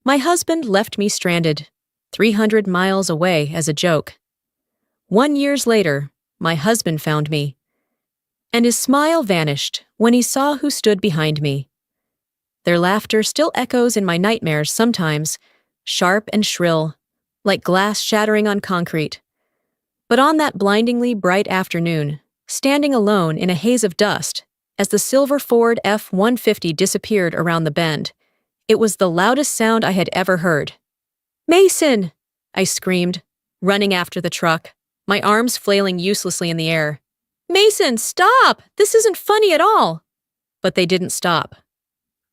My husband left me stranded, 300 miles away as a joke. 1 year later, my husband found me, and his smile vanished when he saw who stood behind me. Their laughter still echoes in my nightmares sometimes, sharp and shrill, like glass shattering on concrete. But on that blindingly bright afternoon, standing alone in a haze of dust, as the silver Ford F-150 disappeared around the bend, it was the loudest sound I had ever heard. "Mason!" I screamed, running after the truck, my arms flailing uselessly in the air. "Mason, stop! This isn't funny at all!" But they didn't stop.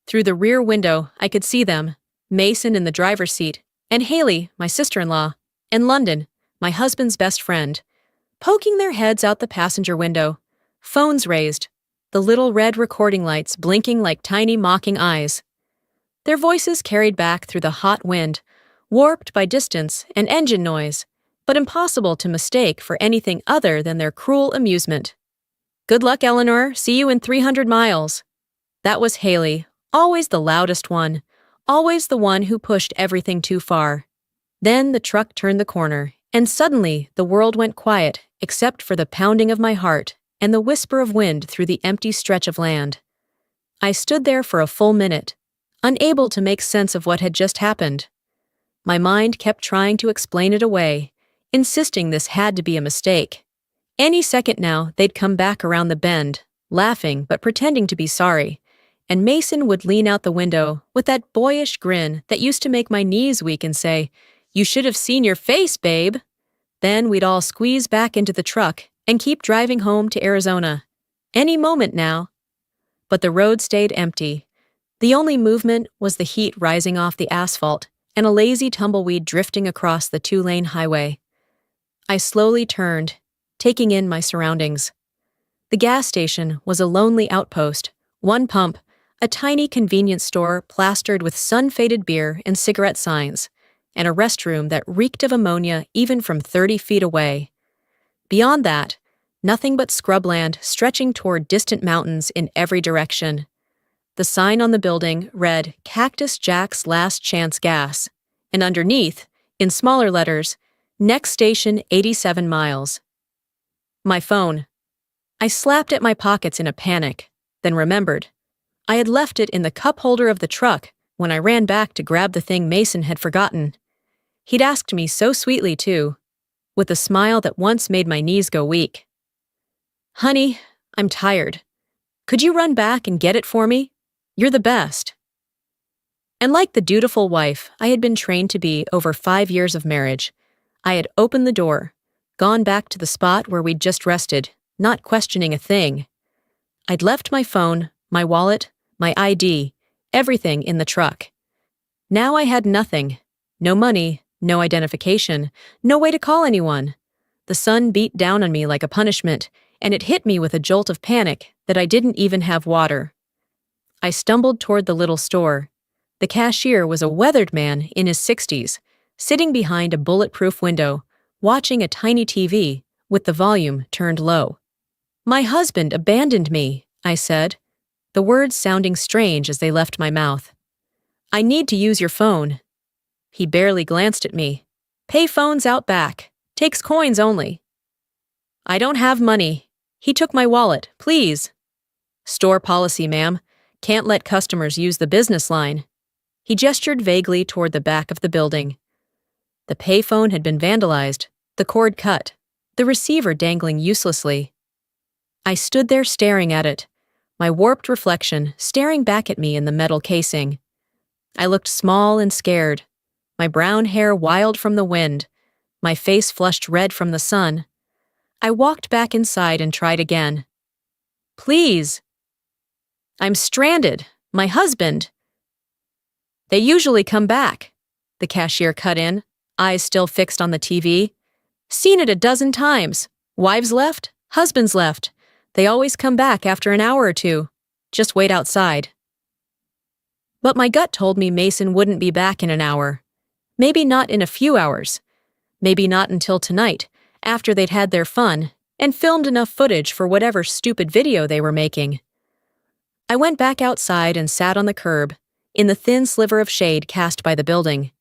Through the rear window, I could see them, Mason in the driver's seat, and Haley, my sister-in-law, and London, my husband's best friend, poking their heads out the passenger window, phones raised, the little red recording lights blinking like tiny mocking eyes. Their voices carried back through the hot wind, warped by distance and engine noise, but impossible to mistake for anything other than their cruel amusement. "Good luck, Eleanor. See you in 300 miles. That was Haley, always the loudest one, always the one who pushed everything too far. Then the truck turned the corner, and suddenly the world went quiet except for the pounding of my heart and the whisper of wind through the empty stretch of land. I stood there for a full minute, unable to make sense of what had just happened. My mind kept trying to explain it away, insisting this had to be a mistake. Any second now, they'd come back around the bend, laughing but pretending to be sorry, and Mason would lean out the window with that boyish grin that used to make my knees weak and say, "You should have seen your face, babe." Then we'd all squeeze back into the truck and keep driving home to Arizona. Any moment now. But the road stayed empty. The only movement was the heat rising off the asphalt and a lazy tumbleweed drifting across the two-lane highway. I slowly turned, taking in my surroundings. The gas station was a lonely outpost, one pump, a tiny convenience store plastered with sun-faded beer and cigarette signs, and a restroom that reeked of ammonia even from 30 feet away. Beyond that, nothing but scrubland stretching toward distant mountains in every direction. The sign on the building read Cactus Jack's Last Chance Gas, and underneath, in smaller letters, Next station 87 miles. My phone. I slapped at my pockets in a panic, then remembered. I had left it in the cup holder of the truck when I ran back to grab the thing Mason had forgotten. He'd asked me so sweetly, too, with a smile that once made my knees go weak. "Honey, I'm tired. Could you run back and get it for me? You're the best." And like the dutiful wife I had been trained to be over 5 years of marriage, I had opened the door, gone back to the spot where we'd just rested, not questioning a thing. I'd left my phone, my wallet, my ID, everything in the truck. Now I had nothing. No money, no identification, no way to call anyone. The sun beat down on me like a punishment, and it hit me with a jolt of panic that I didn't even have water. I stumbled toward the little store. The cashier was a weathered man in his 60s, sitting behind a bulletproof window, watching a tiny TV with the volume turned low. "My husband abandoned me," I said, the words sounding strange as they left my mouth. "I need to use your phone." He barely glanced at me. "Pay phones out back. Takes coins only." "I don't have money. He took my wallet, please." "Store policy, ma'am. Can't let customers use the business line." He gestured vaguely toward the back of the building. The payphone had been vandalized, the cord cut, the receiver dangling uselessly. I stood there staring at it, my warped reflection staring back at me in the metal casing. I looked small and scared, my brown hair wild from the wind, my face flushed red from the sun. I walked back inside and tried again. "Please." "I'm stranded. My husband." "They usually come back," the cashier cut in, eyes still fixed on the TV. "Seen it a dozen times. Wives left, husbands left. They always come back after an hour or two. Just wait outside." But my gut told me Mason wouldn't be back in an hour. Maybe not in a few hours. Maybe not until tonight, after they'd had their fun and filmed enough footage for whatever stupid video they were making. I went back outside and sat on the curb, in the thin sliver of shade cast by the building.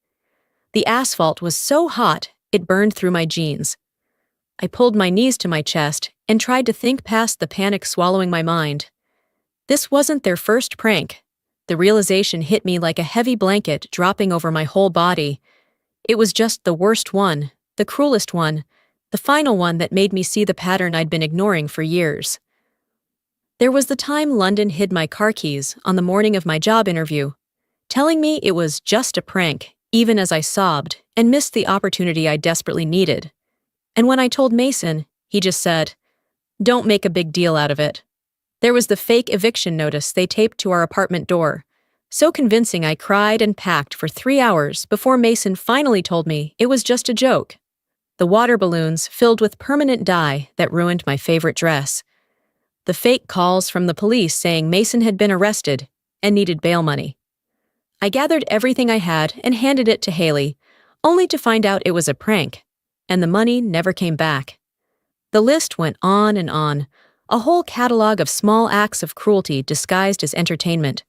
The asphalt was so hot it burned through my jeans. I pulled my knees to my chest and tried to think past the panic swallowing my mind. This wasn't their first prank. The realization hit me like a heavy blanket dropping over my whole body. It was just the worst one, the cruelest one, the final one that made me see the pattern I'd been ignoring for years. There was the time London hid my car keys on the morning of my job interview, telling me it was just a prank, even as I sobbed and missed the opportunity I desperately needed. And when I told Mason, he just said, "Don't make a big deal out of it." There was the fake eviction notice they taped to our apartment door, so convincing I cried and packed for 3 hours before Mason finally told me it was just a joke. The water balloons filled with permanent dye that ruined my favorite dress. The fake calls from the police saying Mason had been arrested and needed bail money. I gathered everything I had and handed it to Haley, only to find out it was a prank, and the money never came back. The list went on and on, a whole catalog of small acts of cruelty disguised as entertainment.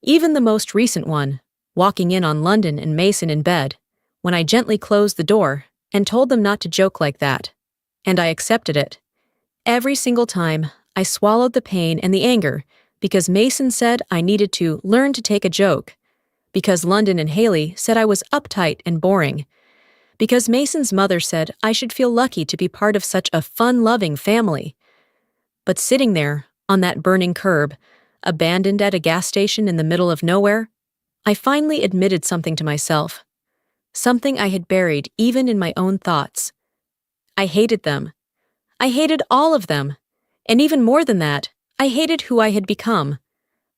Even the most recent one, walking in on London and Mason in bed, when I gently closed the door and told them not to joke like that. And I accepted it. Every single time, I swallowed the pain and the anger because Mason said I needed to learn to take a joke, because London and Haley said I was uptight and boring, because Mason's mother said I should feel lucky to be part of such a fun-loving family. But sitting there, on that burning curb, abandoned at a gas station in the middle of nowhere, I finally admitted something to myself. Something I had buried even in my own thoughts. I hated them. I hated all of them. And even more than that, I hated who I had become.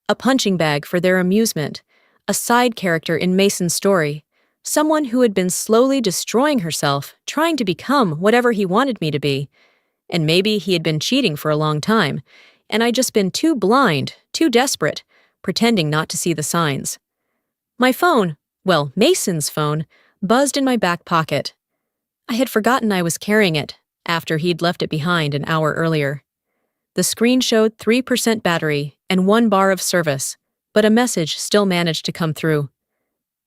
A punching bag for their amusement, a side character in Mason's story, someone who had been slowly destroying herself, trying to become whatever he wanted me to be. And maybe he had been cheating for a long time, and I'd just been too blind, too desperate, pretending not to see the signs. My phone, well, Mason's phone, buzzed in my back pocket. I had forgotten I was carrying it after he'd left it behind an hour earlier. The screen showed 3% battery and 1 bar of service, but a message still managed to come through.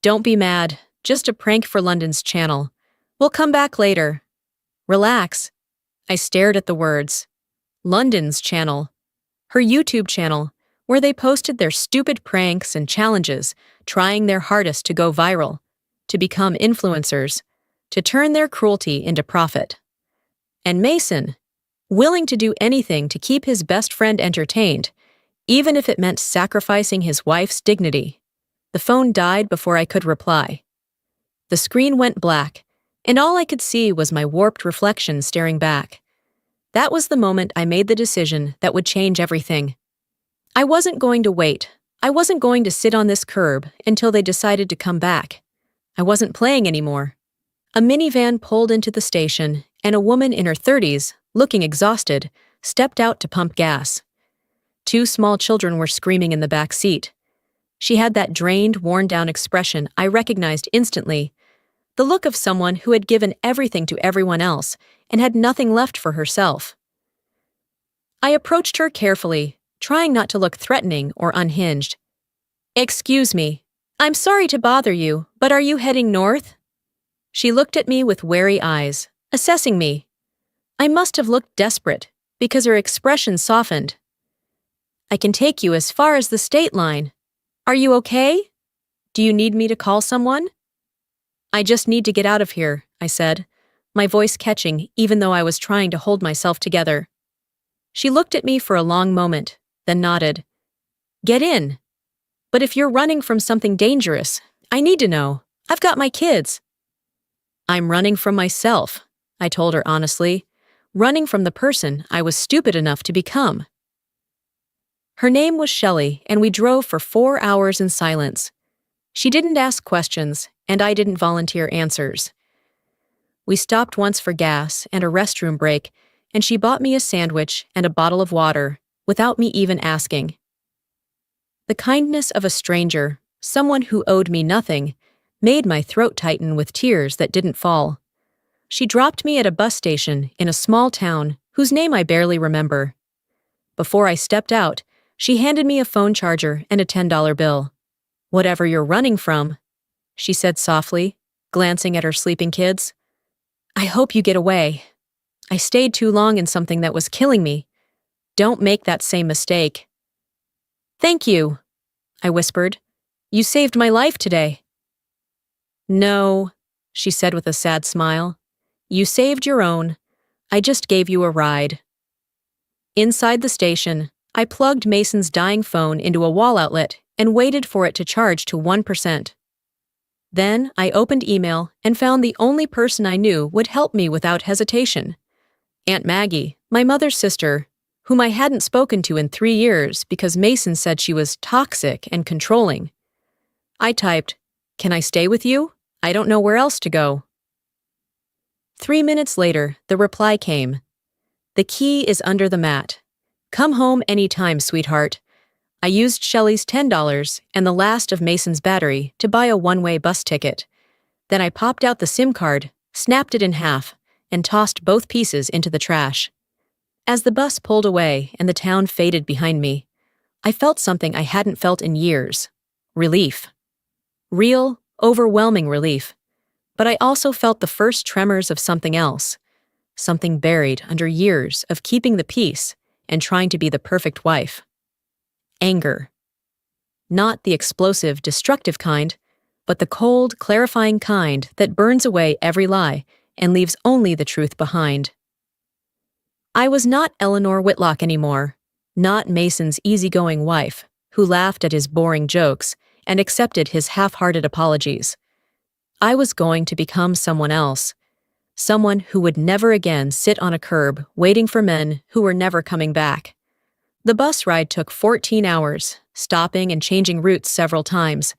"Don't be mad, just a prank for London's channel. We'll come back later. Relax." I stared at the words. London's channel. Her YouTube channel, where they posted their stupid pranks and challenges, trying their hardest to go viral, to become influencers, to turn their cruelty into profit. And Mason, willing to do anything to keep his best friend entertained, even if it meant sacrificing his wife's dignity. The phone died before I could reply. The screen went black, and all I could see was my warped reflection staring back. That was the moment I made the decision that would change everything. I wasn't going to wait. I wasn't going to sit on this curb until they decided to come back. I wasn't playing anymore. A minivan pulled into the station, and a woman in her 30s, looking exhausted, stepped out to pump gas. 2 small children were screaming in the back seat. She had that drained, worn-down expression I recognized instantly, the look of someone who had given everything to everyone else and had nothing left for herself. I approached her carefully, trying not to look threatening or unhinged. "Excuse me. I'm sorry to bother you, but are you heading north?" She looked at me with wary eyes, assessing me. I must have looked desperate, because her expression softened. "I can take you as far as the state line. Are you okay? Do you need me to call someone?" "I just need to get out of here," I said, my voice catching even though I was trying to hold myself together. She looked at me for a long moment, then nodded. "Get in. But if you're running from something dangerous, I need to know. I've got my kids." "I'm running from myself," I told her honestly, running from the person I was stupid enough to become. Her name was Shelley, and we drove for 4 hours in silence. She didn't ask questions, and I didn't volunteer answers. We stopped once for gas and a restroom break, and she bought me a sandwich and a bottle of water, without me even asking. The kindness of a stranger, someone who owed me nothing, made my throat tighten with tears that didn't fall. She dropped me at a bus station in a small town whose name I barely remember. Before I stepped out, she handed me a phone charger and a $10 bill. "Whatever you're running from," she said softly, glancing at her sleeping kids. "I hope you get away. I stayed too long in something that was killing me. Don't make that same mistake." "Thank you," I whispered. "You saved my life today." "No," she said with a sad smile. "You saved your own. I just gave you a ride." Inside the station, I plugged Mason's dying phone into a wall outlet and waited for it to charge to 1%. Then I opened email and found the only person I knew would help me without hesitation. Aunt Maggie, my mother's sister, whom I hadn't spoken to in 3 years because Mason said she was toxic and controlling. I typed, "Can I stay with you? I don't know where else to go." 3 minutes later, the reply came. "The key is under the mat. Come home anytime, sweetheart." I used Shelley's $10 and the last of Mason's battery to buy a one-way bus ticket. Then I popped out the SIM card, snapped it in half, and tossed both pieces into the trash. As the bus pulled away and the town faded behind me, I felt something I hadn't felt in years. Relief. Real, overwhelming relief. But I also felt the first tremors of something else. Something buried under years of keeping the peace and trying to be the perfect wife. Anger. Not the explosive, destructive kind, but the cold, clarifying kind that burns away every lie and leaves only the truth behind. I was not Eleanor Whitlock anymore, not Mason's easygoing wife, who laughed at his boring jokes and accepted his half-hearted apologies. I was going to become someone else, someone who would never again sit on a curb waiting for men who were never coming back. The bus ride took 14 hours, stopping and changing routes several times.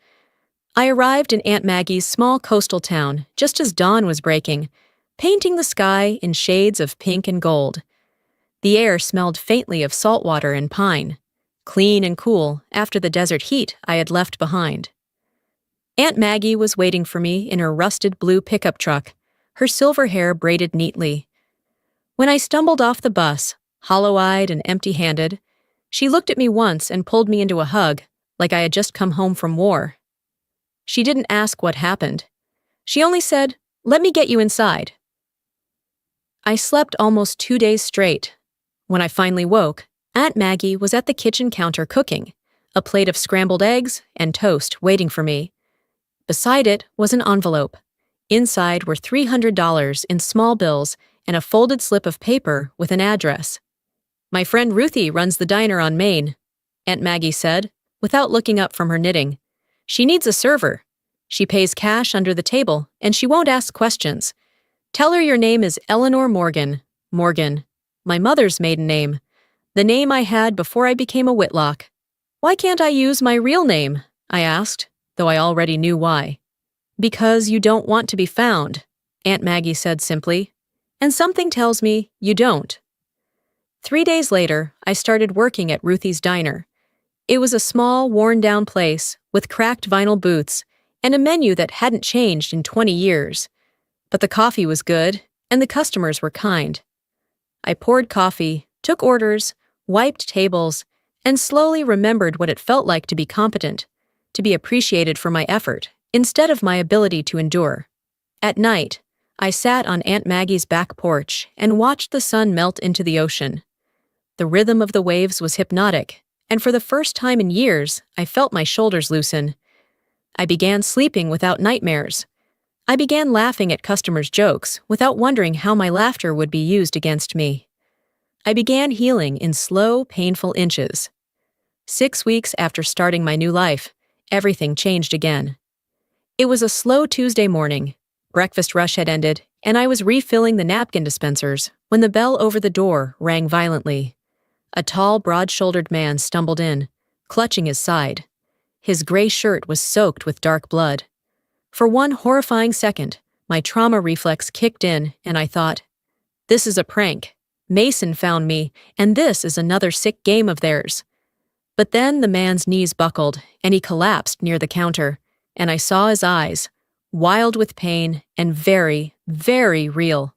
I arrived in Aunt Maggie's small coastal town just as dawn was breaking, painting the sky in shades of pink and gold. The air smelled faintly of salt water and pine, clean and cool after the desert heat I had left behind. Aunt Maggie was waiting for me in her rusted blue pickup truck, her silver hair braided neatly. When I stumbled off the bus, hollow-eyed and empty-handed, she looked at me once and pulled me into a hug, like I had just come home from war. She didn't ask what happened. She only said, "Let me get you inside." I slept almost 2 days straight. When I finally woke, Aunt Maggie was at the kitchen counter cooking, a plate of scrambled eggs and toast waiting for me. Beside it was an envelope. Inside were $300 in small bills and a folded slip of paper with an address. "My friend Ruthie runs the diner on Main," Aunt Maggie said, without looking up from her knitting. "She needs a server. She pays cash under the table, and she won't ask questions. Tell her your name is Eleanor Morgan. Morgan, my mother's maiden name, the name I had before I became a Whitlock." "Why can't I use my real name?" I asked, though I already knew why. "Because you don't want to be found," Aunt Maggie said simply. "And something tells me you don't." 3 days later, I started working at Ruthie's Diner. It was a small, worn-down place with cracked vinyl booths and a menu that hadn't changed in 20 years. But the coffee was good, and the customers were kind. I poured coffee, took orders, wiped tables, and slowly remembered what it felt like to be competent, to be appreciated for my effort, instead of my ability to endure. At night, I sat on Aunt Maggie's back porch and watched the sun melt into the ocean. The rhythm of the waves was hypnotic, and for the first time in years, I felt my shoulders loosen. I began sleeping without nightmares. I began laughing at customers' jokes without wondering how my laughter would be used against me. I began healing in slow, painful inches. 6 weeks after starting my new life, everything changed again. It was a slow Tuesday morning. Breakfast rush had ended, and I was refilling the napkin dispensers when the bell over the door rang violently. A tall, broad-shouldered man stumbled in, clutching his side. His gray shirt was soaked with dark blood. For one horrifying second, my trauma reflex kicked in, and I thought, "This is a prank. Mason found me, and this is another sick game of theirs." But then the man's knees buckled, and he collapsed near the counter, and I saw his eyes, wild with pain and very, very real.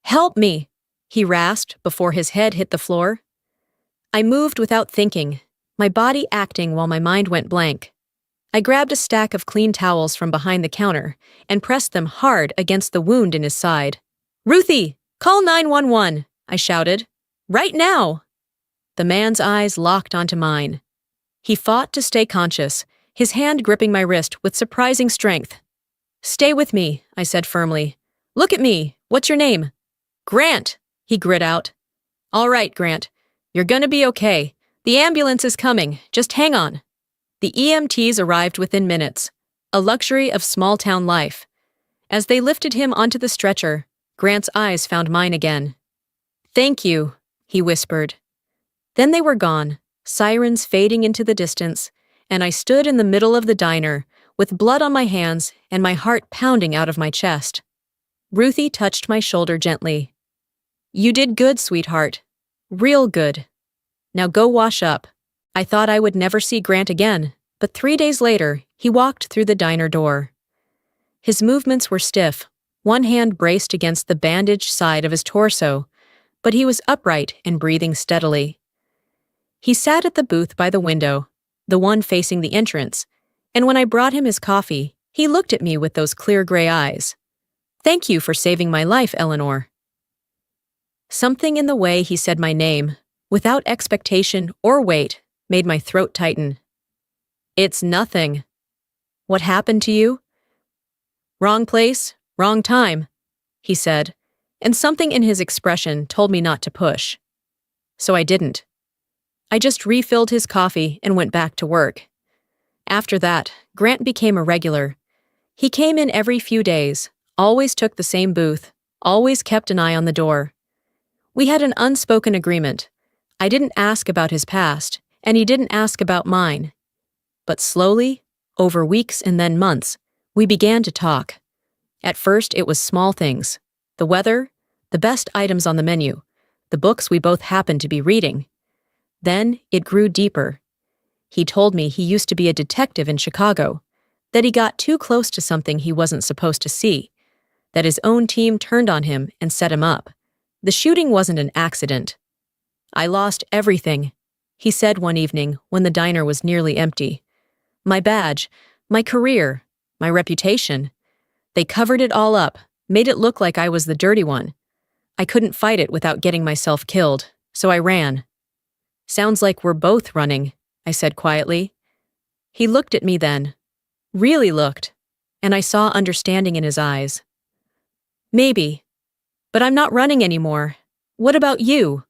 "Help me," he rasped before his head hit the floor. I moved without thinking, my body acting while my mind went blank. I grabbed a stack of clean towels from behind the counter and pressed them hard against the wound in his side. "Ruthie, call 911!" I shouted. "Right now!" The man's eyes locked onto mine. He fought to stay conscious, his hand gripping my wrist with surprising strength. "Stay with me," I said firmly. "Look at me. What's your name?" "Grant," he grit out. "All right, Grant. You're gonna be okay. The ambulance is coming. Just hang on." The EMTs arrived within minutes, a luxury of small-town life. As they lifted him onto the stretcher, Grant's eyes found mine again. "Thank you," he whispered. Then they were gone, sirens fading into the distance, and I stood in the middle of the diner, with blood on my hands and my heart pounding out of my chest. Ruthie touched my shoulder gently. "You did good, sweetheart. Real good. Now go wash up." I thought I would never see Grant again, but 3 days later, he walked through the diner door. His movements were stiff, one hand braced against the bandaged side of his torso, but he was upright and breathing steadily. He sat at the booth by the window, the one facing the entrance, and when I brought him his coffee, he looked at me with those clear gray eyes. "Thank you for saving my life, Eleanor." Something in the way he said my name, without expectation or weight, made my throat tighten. "It's nothing." "What happened to you?" "Wrong place, wrong time," he said, and something in his expression told me not to push. So I didn't. I just refilled his coffee and went back to work. After that, Grant became a regular. He came in every few days, always took the same booth, always kept an eye on the door. We had an unspoken agreement. I didn't ask about his past, and he didn't ask about mine. But slowly, over weeks and then months, we began to talk. At first it was small things. The weather, the best items on the menu, the books we both happened to be reading. Then it grew deeper. He told me he used to be a detective in Chicago, that he got too close to something he wasn't supposed to see, that his own team turned on him and set him up. The shooting wasn't an accident. "I lost everything," he said one evening when the diner was nearly empty. "My badge, my career, my reputation. They covered it all up, made it look like I was the dirty one. I couldn't fight it without getting myself killed, so I ran." "Sounds like we're both running," I said quietly. He looked at me then. Really looked, and I saw understanding in his eyes. "Maybe, but I'm not running anymore. What about you?"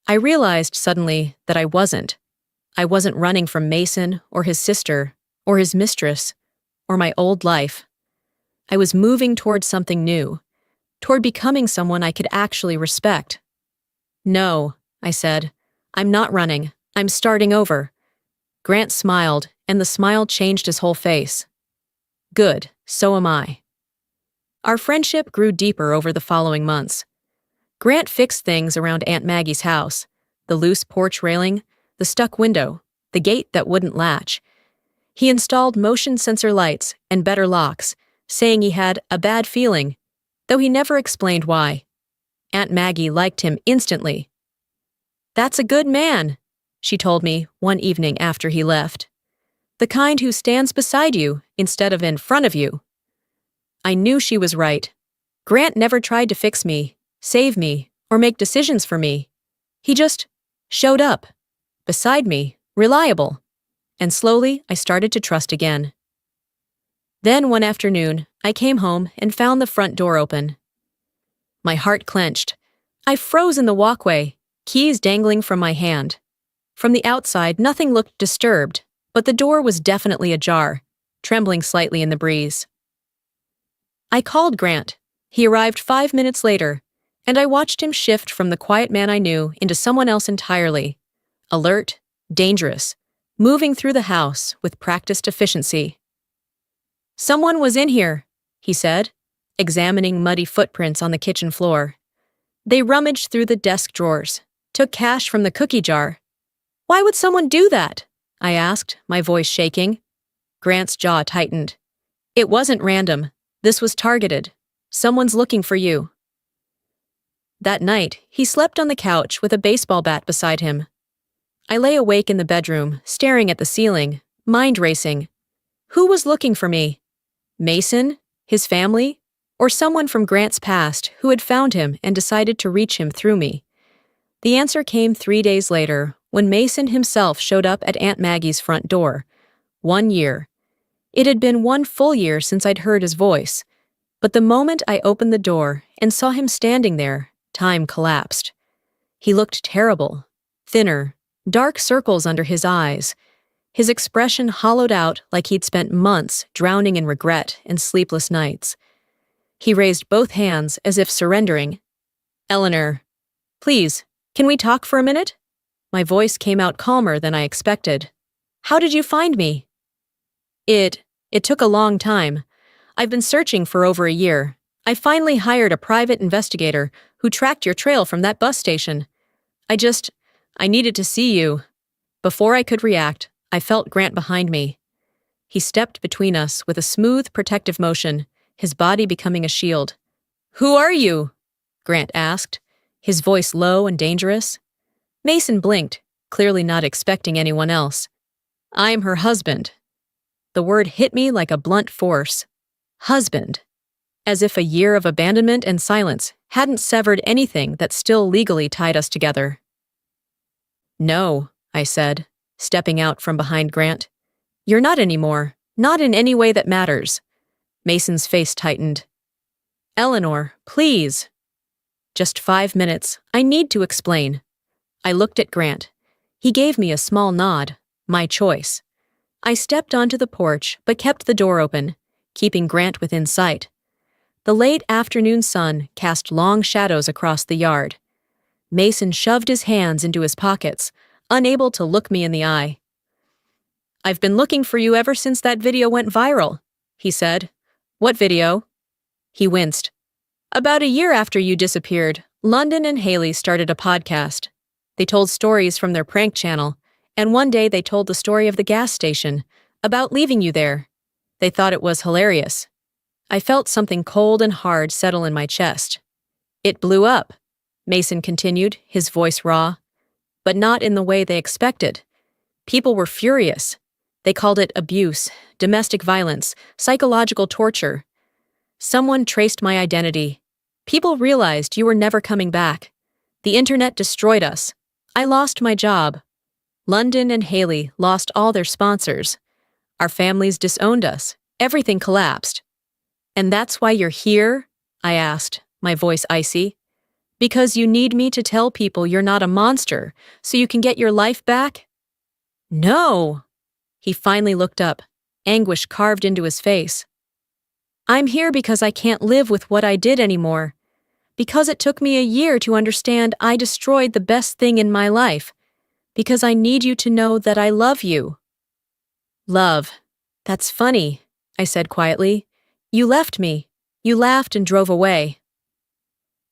I realized suddenly that I wasn't. I wasn't running from Mason or his sister or his mistress or my old life. I was moving toward something new, toward becoming someone I could actually respect. "No," I said, "I'm not running. I'm starting over." Grant smiled, and the smile changed his whole face. "Good, so am I." Our friendship grew deeper over the following months. Grant fixed things around Aunt Maggie's house, the loose porch railing, the stuck window, the gate that wouldn't latch. He installed motion sensor lights and better locks, saying he had a bad feeling, though he never explained why. Aunt Maggie liked him instantly. "That's a good man," she told me one evening after he left. "The kind who stands beside you instead of in front of you." I knew she was right. Grant never tried to fix me, save me, or make decisions for me. He just showed up, beside me, reliable. And slowly I started to trust again. Then one afternoon, I came home and found the front door open. My heart clenched. I froze in the walkway, keys dangling from my hand. From the outside, nothing looked disturbed, but the door was definitely ajar, trembling slightly in the breeze. I called Grant. He arrived 5 minutes later, and I watched him shift from the quiet man I knew into someone else entirely. Alert, dangerous, moving through the house with practiced efficiency. "Someone was in here," he said, examining muddy footprints on the kitchen floor. "They rummaged through the desk drawers, took cash from the cookie jar." "Why would someone do that?" I asked, my voice shaking. Grant's jaw tightened. "It wasn't random. This was targeted. Someone's looking for you." That night, he slept on the couch with a baseball bat beside him. I lay awake in the bedroom, staring at the ceiling, mind racing. Who was looking for me? Mason? His family? Or someone from Grant's past who had found him and decided to reach him through me? The answer came 3 days later, when Mason himself showed up at Aunt Maggie's front door. 1 year. It had been 1 full year since I'd heard his voice. But the moment I opened the door and saw him standing there, time collapsed. He looked terrible, thinner, dark circles under his eyes, his expression hollowed out like he'd spent months drowning in regret and sleepless nights. He raised both hands as if surrendering. "Eleanor, please, can we talk for a minute?" My voice came out calmer than I expected. "How did you find me?" It took a long time. I've been searching for over a year. I finally hired a private investigator who tracked your trail from that bus station. I needed to see you." Before I could react, I felt Grant behind me. He stepped between us with a smooth, protective motion, his body becoming a shield. "Who are you?" Grant asked, his voice low and dangerous. Mason blinked, clearly not expecting anyone else. "I'm her husband." The word hit me like a blunt force. Husband. As if a year of abandonment and silence hadn't severed anything that still legally tied us together. "No," I said, stepping out from behind Grant. "You're not anymore, not in any way that matters." Mason's face tightened. "Eleanor, please." "Just 5 minutes. I need to explain." I looked at Grant. He gave me a small nod. My choice. I stepped onto the porch but kept the door open, keeping Grant within sight. The late afternoon sun cast long shadows across the yard. Mason shoved his hands into his pockets, unable to look me in the eye. "I've been looking for you ever since that video went viral," he said. "What video?" He winced. "About a year after you disappeared, London and Haley started a podcast. They told stories from their prank channel, and one day they told the story of the gas station, about leaving you there. They thought it was hilarious." I felt something cold and hard settle in my chest. "It blew up," Mason continued, his voice raw. "But not in the way they expected. People were furious. They called it abuse, domestic violence, psychological torture. Someone traced my identity. People realized you were never coming back. The internet destroyed us. I lost my job. London and Haley lost all their sponsors. Our families disowned us. Everything collapsed." "And that's why you're here?" I asked, my voice icy. "Because you need me to tell people you're not a monster, so you can get your life back?" "No!" He finally looked up, anguish carved into his face. "I'm here because I can't live with what I did anymore. Because it took me a year to understand I destroyed the best thing in my life. Because I need you to know that I love you." "Love. That's funny," I said quietly. "You left me. You laughed and drove away."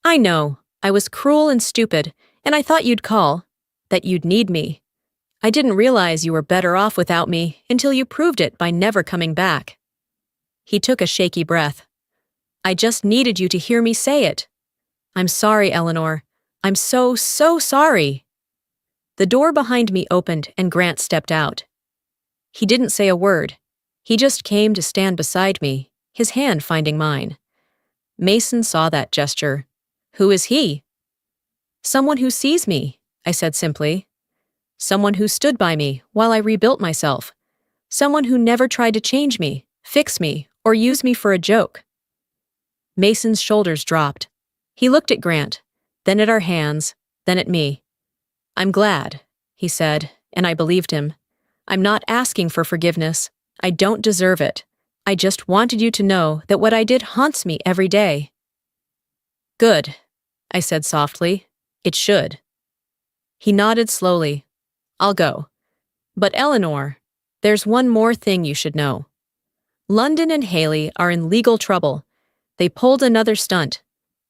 "I know. I was cruel and stupid, and I thought you'd call, that you'd need me. I didn't realize you were better off without me until you proved it by never coming back." He took a shaky breath. "I just needed you to hear me say it. I'm sorry, Eleanor. I'm so sorry." The door behind me opened and Grant stepped out. He didn't say a word. He just came to stand beside me, his hand finding mine. Mason saw that gesture. "Who is he?" "Someone who sees me," I said simply. "Someone who stood by me while I rebuilt myself. Someone who never tried to change me, fix me, or use me for a joke." Mason's shoulders dropped. He looked at Grant, then at our hands, then at me. "I'm glad," he said, and I believed him. "I'm not asking for forgiveness. I don't deserve it. I just wanted you to know that what I did haunts me every day." "Good," I said softly. "It should." He nodded slowly. "I'll go. But Eleanor, there's one more thing you should know. London and Haley are in legal trouble. They pulled another stunt.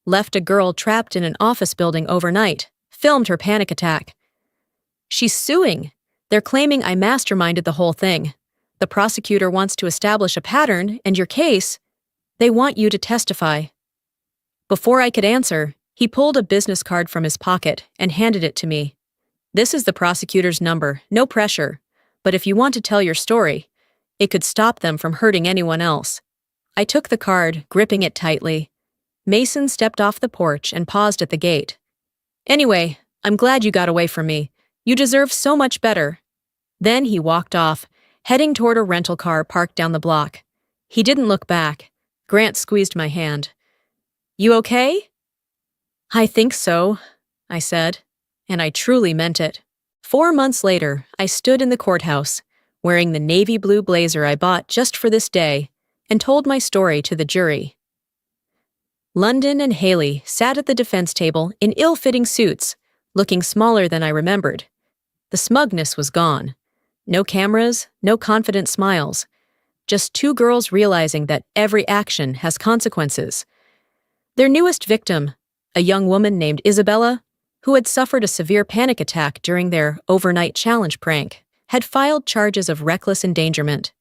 Left a girl trapped in an office building overnight. Filmed her panic attack. She's suing. They're claiming I masterminded the whole thing. The prosecutor wants to establish a pattern, and your case, they want you to testify." Before I could answer, he pulled a business card from his pocket and handed it to me. "This is the prosecutor's number, no pressure. But if you want to tell your story, it could stop them from hurting anyone else. I took the card, gripping it tightly. Mason stepped off the porch and paused at the gate. Anyway, I'm glad you got away from me. You deserve so much better. Then he walked off, heading toward a rental car parked down the block. He didn't look back. Grant squeezed my hand. You okay? I think so, I said, and I truly meant it. 4 months later, I stood in the courthouse, wearing the navy blue blazer I bought just for this day, and told my story to the jury. London and Haley sat at the defense table in ill-fitting suits, looking smaller than I remembered. The smugness was gone. No cameras, no confident smiles. Just two girls realizing that every action has consequences. Their newest victim, a young woman named Isabella, who had suffered a severe panic attack during their overnight challenge prank, had filed charges of reckless endangerment.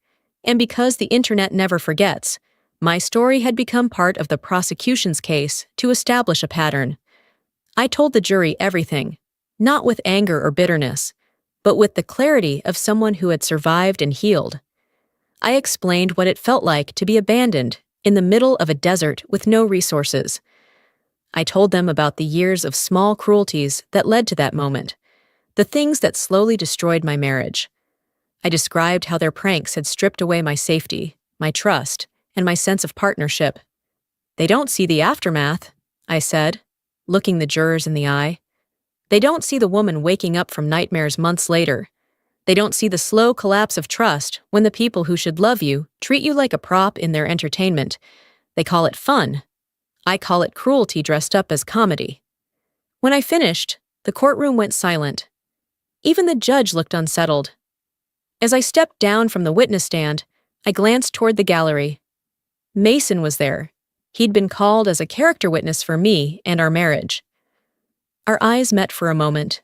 And because the internet never forgets, my story had become part of the prosecution's case to establish a pattern. I told the jury everything, not with anger or bitterness, but with the clarity of someone who had survived and healed. I explained what it felt like to be abandoned in the middle of a desert with no resources. I told them about the years of small cruelties that led to that moment, the things that slowly destroyed my marriage. I described how their pranks had stripped away my safety, my trust, and my sense of partnership. They don't see the aftermath, I said, looking the jurors in the eye. They don't see the woman waking up from nightmares months later. They don't see the slow collapse of trust when the people who should love you treat you like a prop in their entertainment. They call it fun. I call it cruelty dressed up as comedy. When I finished, the courtroom went silent. Even the judge looked unsettled. As I stepped down from the witness stand, I glanced toward the gallery. Mason was there. He'd been called as a character witness for me and our marriage. Our eyes met for a moment.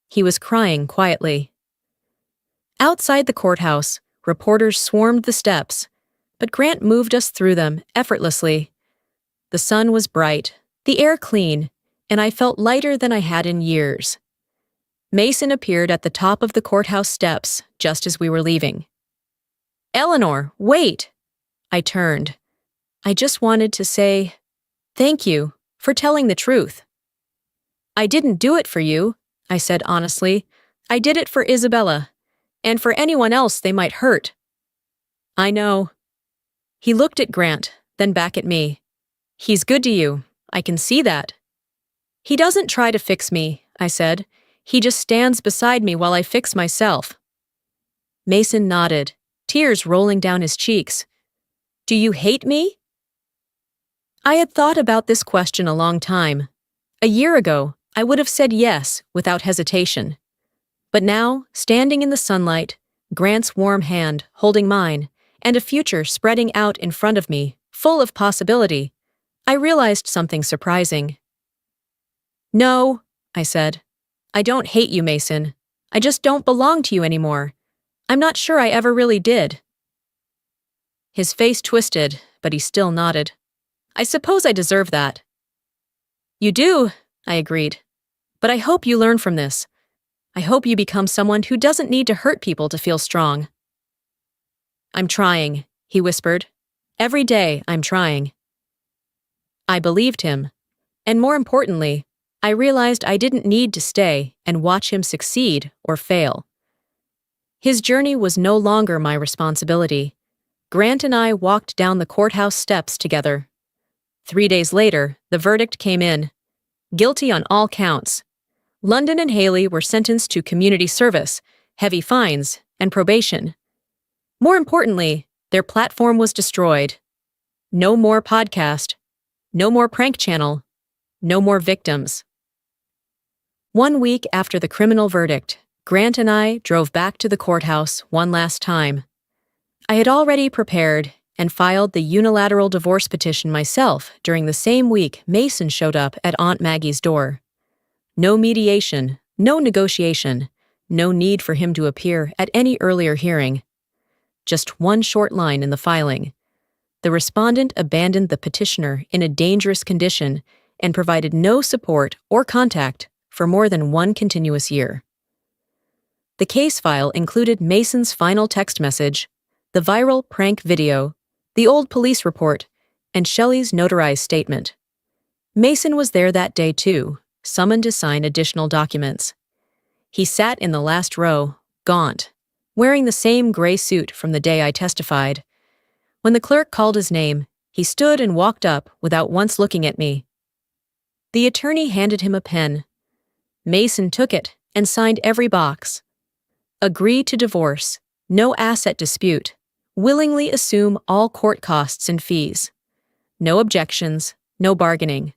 He was crying quietly. Outside the courthouse, reporters swarmed the steps, but Grant moved us through them effortlessly. The sun was bright, the air clean, and I felt lighter than I had in years. Mason appeared at the top of the courthouse steps just as we were leaving. Eleanor, wait! I turned. I just wanted to say, thank you for telling the truth. I didn't do it for you, I said honestly. I did it for Isabella, and for anyone else they might hurt. I know. He looked at Grant, then back at me. He's good to you. I can see that. He doesn't try to fix me, I said. He just stands beside me while I fix myself. Mason nodded, tears rolling down his cheeks. Do you hate me? I had thought about this question a long time. A year ago, I would have said yes without hesitation. But now, standing in the sunlight, Grant's warm hand holding mine, and a future spreading out in front of me, full of possibility, I realized something surprising. No, I said. I don't hate you, Mason. I just don't belong to you anymore. I'm not sure I ever really did. His face twisted, but he still nodded. I suppose I deserve that. You do, I agreed. But I hope you learn from this. I hope you become someone who doesn't need to hurt people to feel strong. I'm trying, he whispered. Every day, I'm trying. I believed him. And more importantly, I realized I didn't need to stay and watch him succeed or fail. His journey was no longer my responsibility. Grant and I walked down the courthouse steps together. 3 days later, the verdict came in. Guilty on all counts. London and Haley were sentenced to community service, heavy fines, and probation. More importantly, their platform was destroyed. No more podcast. No more prank channel. No more victims. 1 week after the criminal verdict, Grant and I drove back to the courthouse one last time. I had already prepared and filed the unilateral divorce petition myself during the same week Mason showed up at Aunt Maggie's door. No mediation, no negotiation, no need for him to appear at any earlier hearing. Just one short line in the filing. The respondent abandoned the petitioner in a dangerous condition and provided no support or contact for more than 1 continuous year. The case file included Mason's final text message, the viral prank video, the old police report, and Shelley's notarized statement. Mason was there that day too, summoned to sign additional documents. He sat in the last row, gaunt, wearing the same gray suit from the day I testified. When the clerk called his name, he stood and walked up without once looking at me. The attorney handed him a pen. Mason took it and signed every box. Agree to divorce, no asset dispute, willingly assume all court costs and fees. No objections, no bargaining.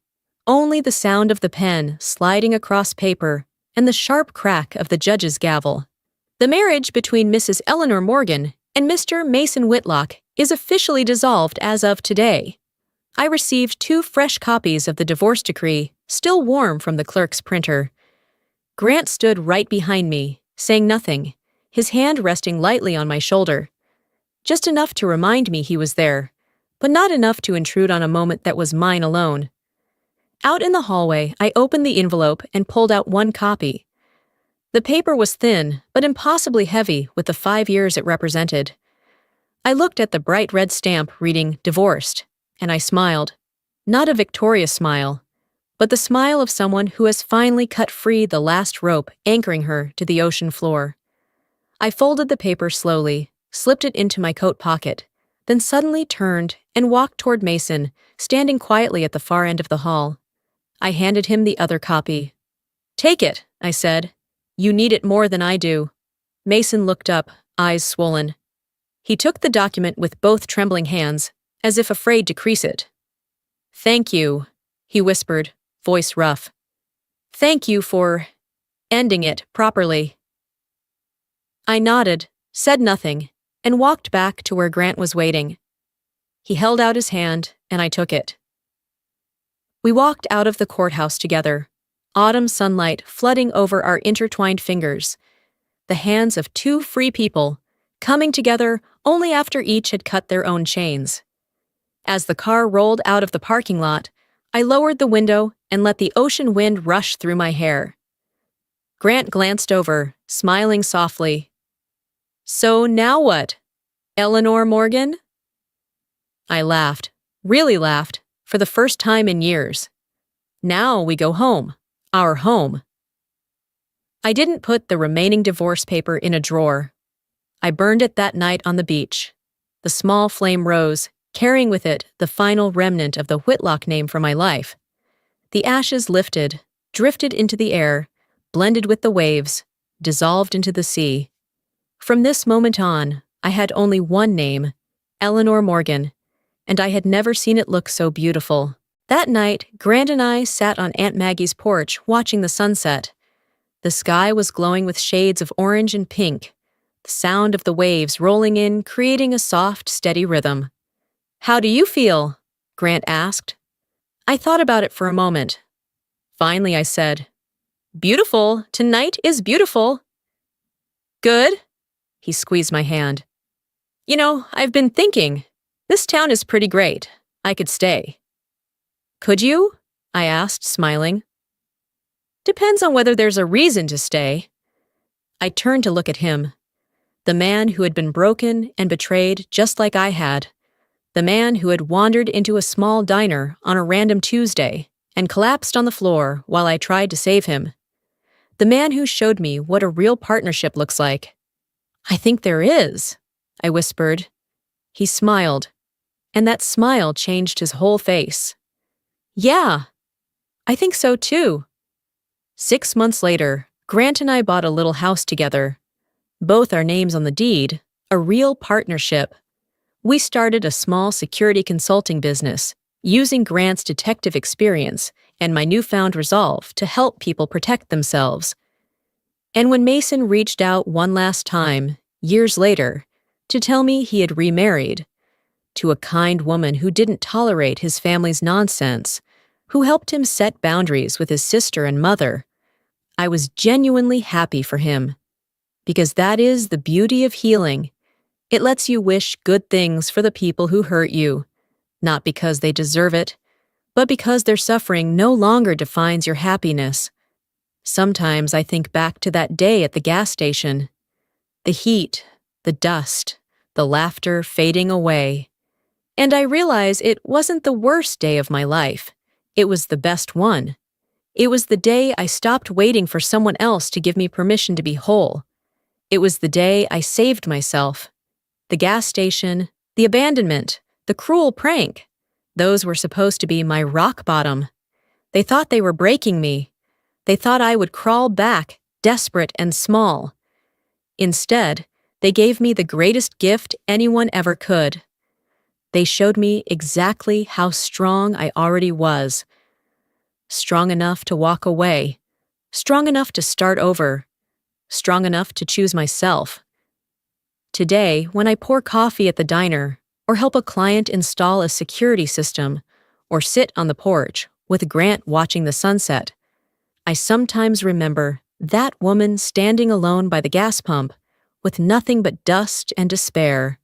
Only the sound of the pen sliding across paper and the sharp crack of the judge's gavel. The marriage between Mrs. Eleanor Morgan and Mr. Mason Whitlock is officially dissolved as of today. I received 2 fresh copies of the divorce decree, still warm from the clerk's printer. Grant stood right behind me, saying nothing, his hand resting lightly on my shoulder. Just enough to remind me he was there, but not enough to intrude on a moment that was mine alone. Out in the hallway, I opened the envelope and pulled out 1 copy. The paper was thin, but impossibly heavy with the 5 years it represented. I looked at the bright red stamp reading "Divorced," and I smiled. Not a victorious smile, but the smile of someone who has finally cut free the last rope anchoring her to the ocean floor. I folded the paper slowly, slipped it into my coat pocket, then suddenly turned and walked toward Mason, standing quietly at the far end of the hall. I handed him the other copy. "Take it," I said. "You need it more than I do." Mason looked up, eyes swollen. He took the document with both trembling hands, as if afraid to crease it. "Thank you," he whispered, voice rough. "Thank you for ending it properly." I nodded, said nothing, and walked back to where Grant was waiting. He held out his hand, and I took it. We walked out of the courthouse together, autumn sunlight flooding over our intertwined fingers, the hands of 2 free people, coming together only after each had cut their own chains. As the car rolled out of the parking lot, I lowered the window and let the ocean wind rush through my hair. Grant glanced over, smiling softly. "So now what? Eleanor Morgan?" I laughed, really laughed, for the first time in years. Now we go home, our home. I didn't put the remaining divorce paper in a drawer. I burned it that night on the beach. The small flame rose, carrying with it the final remnant of the Whitlock name for my life. The ashes lifted, drifted into the air, blended with the waves, dissolved into the sea. From this moment on, I had only one name, Eleanor Morgan, and I had never seen it look so beautiful. That night, Grant and I sat on Aunt Maggie's porch watching the sunset. The sky was glowing with shades of orange and pink, the sound of the waves rolling in creating a soft, steady rhythm. "How do you feel?" Grant asked. I thought about it for a moment. Finally, I said, "Beautiful. Tonight is beautiful." "Good." He squeezed my hand. "You know, I've been thinking. This town is pretty great. I could stay." "Could you?" I asked, smiling. "Depends on whether there's a reason to stay." I turned to look at him. The man who had been broken and betrayed just like I had. The man who had wandered into a small diner on a random Tuesday and collapsed on the floor while I tried to save him. The man who showed me what a real partnership looks like. "I think there is," I whispered. He smiled, and that smile changed his whole face. "Yeah, I think so too." 6 months later, Grant and I bought a little house together. Both our names on the deed, a real partnership. We started a small security consulting business, using Grant's detective experience and my newfound resolve to help people protect themselves. And when Mason reached out one last time, years later, to tell me he had remarried, to a kind woman who didn't tolerate his family's nonsense, who helped him set boundaries with his sister and mother, I was genuinely happy for him. Because that is the beauty of healing. It lets you wish good things for the people who hurt you, not because they deserve it, but because their suffering no longer defines your happiness. Sometimes I think back to that day at the gas station. The heat, the dust, the laughter fading away. And I realize it wasn't the worst day of my life. It was the best one. It was the day I stopped waiting for someone else to give me permission to be whole. It was the day I saved myself. The gas station, the abandonment, the cruel prank. Those were supposed to be my rock bottom. They thought they were breaking me. They thought I would crawl back, desperate and small. Instead, they gave me the greatest gift anyone ever could. They showed me exactly how strong I already was. Strong enough to walk away. Strong enough to start over. Strong enough to choose myself. Today, when I pour coffee at the diner, or help a client install a security system, or sit on the porch with Grant watching the sunset, I sometimes remember that woman standing alone by the gas pump with nothing but dust and despair.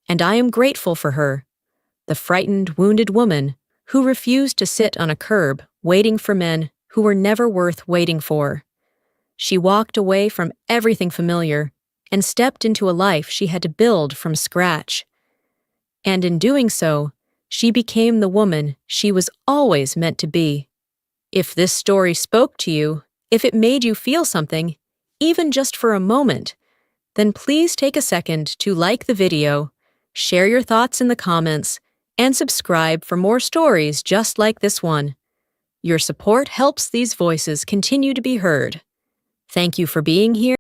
And I am grateful for her, the frightened, wounded woman who refused to sit on a curb waiting for men who were never worth waiting for. She walked away from everything familiar and stepped into a life she had to build from scratch. And in doing so, she became the woman she was always meant to be. If this story spoke to you, if it made you feel something, even just for a moment, then please take a second to like the video, share your thoughts in the comments, and subscribe for more stories just like this one. Your support helps these voices continue to be heard. Thank you for being here.